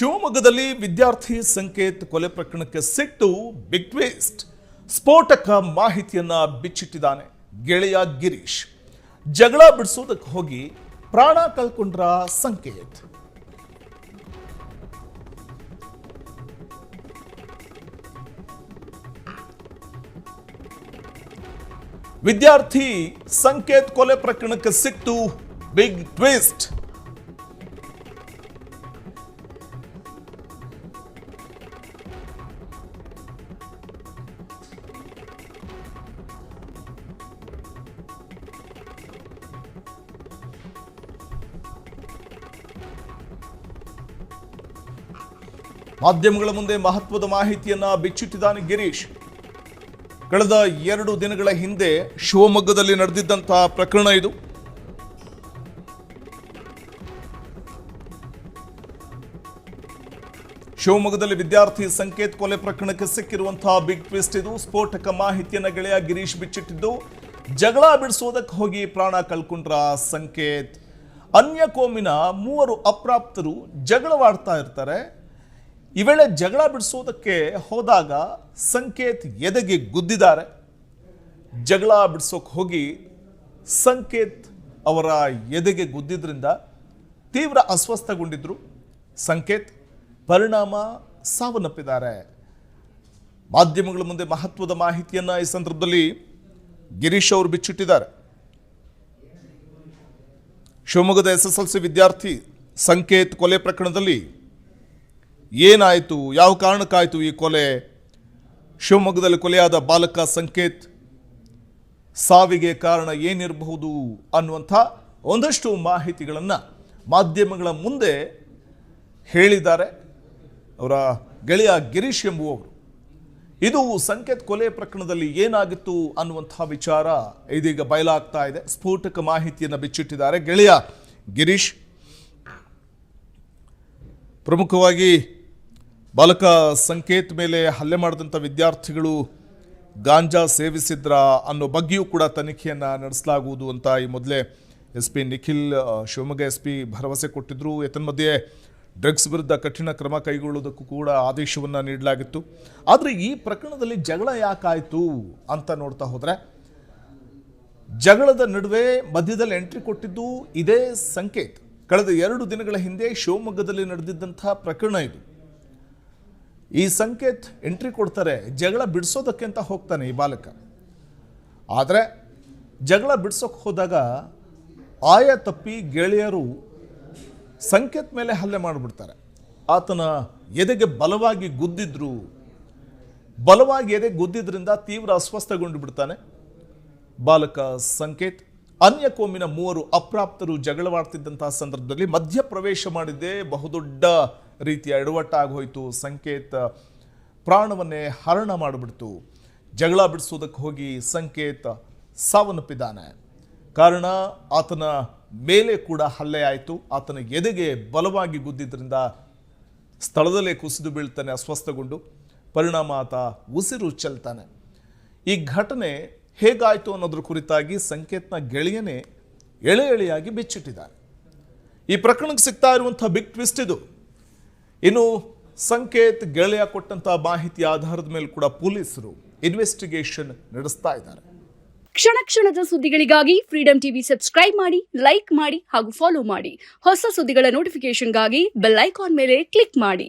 ಶಿವಮೊಗ್ಗದಲ್ಲಿ ವಿದ್ಯಾರ್ಥಿ ಸಂಕೇತ್ ಕೊಲೆ ಪ್ರಕರಣಕ್ಕೆ ಸಿಟ್ಟು ಬಿಗ್ ಟ್ವಿಸ್ಟ್. ಸ್ಫೋಟಕ ಮಾಹಿತಿಯನ್ನ ಬಿಚ್ಚಿಟ್ಟಿದ್ದಾನೆ ಗೆಳೆಯ ಗಿರೀಶ್. ಜಗಳ ಬಿಡಿಸೋದಕ್ಕೆ ಹೋಗಿ ಪ್ರಾಣ ಕಳ್ಕೊಂಡ್ರ ಸಂಕೇತ್. ವಿದ್ಯಾರ್ಥಿ ಸಂಕೇತ್ ಕೊಲೆ ಪ್ರಕರಣಕ್ಕೆ ಸಿಟ್ಟು ಬಿಗ್ ಟ್ವಿಸ್ಟ್. ಮಾಧ್ಯಮಗಳ ಮುಂದೆ ಮಹತ್ವದ ಮಾಹಿತಿಯನ್ನ ಬಿಚ್ಚಿಟ್ಟಿದ್ದಾನೆ ಗಿರೀಶ್. ಕಳೆದ 2 ದಿನಗಳ ಹಿಂದೆ ಶಿವಮೊಗ್ಗದಲ್ಲಿ ನಡೆದಿದ್ದಂತಹ ಪ್ರಕರಣ ಇದು. ಶಿವಮೊಗ್ಗದಲ್ಲಿ ವಿದ್ಯಾರ್ಥಿ ಸಂಕೇತ್ ಕೊಲೆ ಪ್ರಕರಣಕ್ಕೆ ಸಿಕ್ಕಿರುವಂತಹ ಬಿಗ್ ಟ್ವಿಸ್ಟ್ ಇದು. ಸ್ಫೋಟಕ ಮಾಹಿತಿಯನ್ನ ಗೆಳೆಯ ಗಿರೀಶ್ ಬಿಚ್ಚಿಟ್ಟಿದ್ದು, ಜಗಳ ಬಿಡಿಸೋದಕ್ಕೆ ಹೋಗಿ ಪ್ರಾಣ ಕಳ್ಕೊಂಡ್ರ ಸಂಕೇತ್. ಅನ್ಯ ಕೋಮಿನ 3 ಅಪ್ರಾಪ್ತರು ಜಗಳವಾಡ್ತಾ ಇರ್ತಾರೆ. ಈ ವೇಳೆ ಜಗಳ ಬಿಡಿಸೋದಕ್ಕೆ ಹೋದಾಗ ಸಂಕೇತ್ ಎದೆಗೆ ಗುದ್ದಿದ್ದಾರೆ. ಜಗಳ ಬಿಡಿಸೋಕೆ ಹೋಗಿ ಸಂಕೇತ್ ಅವರ ಎದೆಗೆ ಗುದ್ದಿದ್ರಿಂದ ತೀವ್ರ ಅಸ್ವಸ್ಥಗೊಂಡಿದ್ರು ಸಂಕೇತ್. ಪರಿಣಾಮ ಸಾವನ್ನಪ್ಪಿದ್ದಾರೆ. ಮಾಧ್ಯಮಗಳ ಮುಂದೆ ಮಹತ್ವದ ಮಾಹಿತಿಯನ್ನ ಈ ಸಂದರ್ಭದಲ್ಲಿ ಗಿರೀಶ್ ಅವರು ಬಿಚ್ಚಿಟ್ಟಿದ್ದಾರೆ. ಶಿವಮೊಗ್ಗದ SSLC ವಿದ್ಯಾರ್ಥಿ ಸಂಕೇತ್ ಕೊಲೆ ಪ್ರಕರಣದಲ್ಲಿ ಏನಾಯಿತು, ಯಾವ ಕಾರಣಕ್ಕಾಯಿತು ಈ ಕೊಲೆ, ಶಿವಮೊಗ್ಗದಲ್ಲಿ ಕೊಲೆಯಾದ ಬಾಲಕ ಸಂಕೇತ್ ಸಾವಿಗೆ ಕಾರಣ ಏನಿರಬಹುದು ಅನ್ನುವಂಥ ಒಂದಷ್ಟು ಮಾಹಿತಿಗಳನ್ನು ಮಾಧ್ಯಮಗಳ ಮುಂದೆ ಹೇಳಿದ್ದಾರೆ ಅವರ ಗೆಳೆಯ ಗಿರೀಶ್ ಎಂಬುವವರು. ಇದು ಸಂಕೇತ್ ಕೊಲೆ ಪ್ರಕರಣದಲ್ಲಿ ಏನಾಗಿತ್ತು ಅನ್ನುವಂಥ ವಿಚಾರ ಇದೀಗ ಬಯಲಾಗ್ತಾ ಇದೆ. ಸ್ಫೋಟಕ ಮಾಹಿತಿಯನ್ನು ಬಿಚ್ಚಿಟ್ಟಿದ್ದಾರೆ ಗೆಳೆಯ ಗಿರೀಶ್. ಪ್ರಮುಖವಾಗಿ ಬಾಲಕ ಸಂಕೇತ್ ಮೇಲೆ ಹಲ್ಲೆ ಮಾಡಿದಂಥ ವಿದ್ಯಾರ್ಥಿಗಳು ಗಾಂಜಾ ಸೇವಿಸಿದ್ರ ಅನ್ನೋ ಬಗ್ಗೆಯೂ ಕೂಡ ತನಿಖೆಯನ್ನು ನಡೆಸಲಾಗುವುದು ಅಂತ ಈ ಮೊದಲೇ SP ನಿಖಿಲ್ ಶಿವಮೊಗ್ಗ SP ಭರವಸೆ ಕೊಟ್ಟಿದ್ದರು. ಏತನ್ಮಧ್ಯೆ ಡ್ರಗ್ಸ್ ವಿರುದ್ಧ ಕಠಿಣ ಕ್ರಮ ಕೈಗೊಳ್ಳುವುದಕ್ಕೂ ಕೂಡ ಆದೇಶವನ್ನು ನೀಡಲಾಗಿತ್ತು. ಆದರೆ ಈ ಪ್ರಕರಣದಲ್ಲಿ ಜಗಳ ಯಾಕಾಯಿತು ಅಂತ ನೋಡ್ತಾ ಹೋದರೆ, ಜಗಳದ ನಡುವೆ ಮಧ್ಯದಲ್ಲಿ ಎಂಟ್ರಿ ಕೊಟ್ಟಿದ್ದು ಇದೇ ಸಂಕೇತ್. ಕಳೆದ 2 ದಿನಗಳ ಹಿಂದೆ ಶಿವಮೊಗ್ಗದಲ್ಲಿ ನಡೆದಿದ್ದಂಥ ಪ್ರಕರಣ ಇದು. ಈ ಸಂಕೇತ್ ಎಂಟ್ರಿ ಕೊಡ್ತಾರೆ, ಜಗಳ ಬಿಡಿಸೋದಕ್ಕೆ ಅಂತ ಹೋಗ್ತಾನೆ ಈ ಬಾಲಕ. ಆದರೆ ಜಗಳ ಬಿಡಿಸೋಕೆ ಹೋದಾಗ ಆಯ ತಪ್ಪಿ ಗೆಳೆಯರು ಸಂಕೇತ್ ಮೇಲೆ ಹಲ್ಲೆ ಮಾಡಿಬಿಡ್ತಾರೆ. ಆತನ ಎದೆಗೆ ಬಲವಾಗಿ ಗುದ್ದಿದ್ರು. ಬಲವಾಗಿ ಎದೆ ಗುದ್ದಿದ್ರಿಂದ ತೀವ್ರ ಅಸ್ವಸ್ಥಗೊಂಡು ಬಿಡ್ತಾನೆ ಬಾಲಕ ಸಂಕೇತ್. ಅನ್ಯ ಕೋಮಿನ 3 ಅಪ್ರಾಪ್ತರು ಜಗಳವಾಡ್ತಿದ್ದಂತಹ ಸಂದರ್ಭದಲ್ಲಿ ಮಧ್ಯಪ್ರವೇಶ ಮಾಡಿದ್ದೇ ಬಹುದೊಡ್ಡ ರೀತಿಯ ಎಡವಟ್ಟಾಗಿ ಹೋಯಿತು. ಸಂಕೇತ್ ಪ್ರಾಣವನ್ನೇ ಹರಣ ಮಾಡಿಬಿಡ್ತು. ಜಗಳ ಬಿಡಿಸೋದಕ್ಕೆ ಹೋಗಿ ಸಂಕೇತ್ ಸಾವನ್ನಪ್ಪಿದ್ದಾನೆ. ಕಾರಣ ಆತನ ಮೇಲೆ ಕೂಡ ಹಲ್ಲೆ ಆಯಿತು. ಆತನ ಎದೆಗೆ ಬಲವಾಗಿ ಗುದ್ದಿದ್ರಿಂದ ಸ್ಥಳದಲ್ಲೇ ಕುಸಿದು ಬೀಳ್ತಾನೆ ಅಸ್ವಸ್ಥಗೊಂಡು. ಪರಿಣಾಮ ಆತ ಉಸಿರು ಚೆಲ್ತಾನೆ. ಈ ಘಟನೆ ಹೇಗಾಯಿತು ಅನ್ನೋದ್ರ ಕುರಿತಾಗಿ ಸಂಕೇತ್ನ ಗೆಳೆಯನೇ ಎಳೆಯಾಗಿ ಬಿಚ್ಚಿಟ್ಟಿದ್ದಾರೆ. ಈ ಪ್ರಕರಣಕ್ಕೆ ಸಿಗ್ತಾ ಇರುವಂಥ ಬಿಗ್ ಟ್ವಿಸ್ಟ್ ಇದು. ಇನ್ನು ಸಂಕೇತ್ ಗೆಳೆಯ ಕೊಟ್ಟಂತ ಮಾಹಿತಿ ಆಧಾರದ ಮೇಲೆ ಕೂಡ ಪೊಲೀಸರು ಇನ್ವೆಸ್ಟಿಗೇಷನ್ ನಡೆಸ್ತಾ ಇದ್ದಾರೆ. ಕ್ಷಣ ಕ್ಷಣದ ಸುದ್ದಿಗಳಿಗಾಗಿ ಫ್ರೀಡಂ ಟಿವಿ ಸಬ್ಸ್ಕ್ರೈಬ್ ಮಾಡಿ, ಲೈಕ್ ಮಾಡಿ ಹಾಗೂ ಫಾಲೋ ಮಾಡಿ. ಹೊಸ ಸುದ್ದಿಗಳ ನೋಟಿಫಿಕೇಶನ್ಗಾಗಿ ಬೆಲ್ ಐಕಾನ್ ಮೇಲೆ ಕ್ಲಿಕ್ ಮಾಡಿ.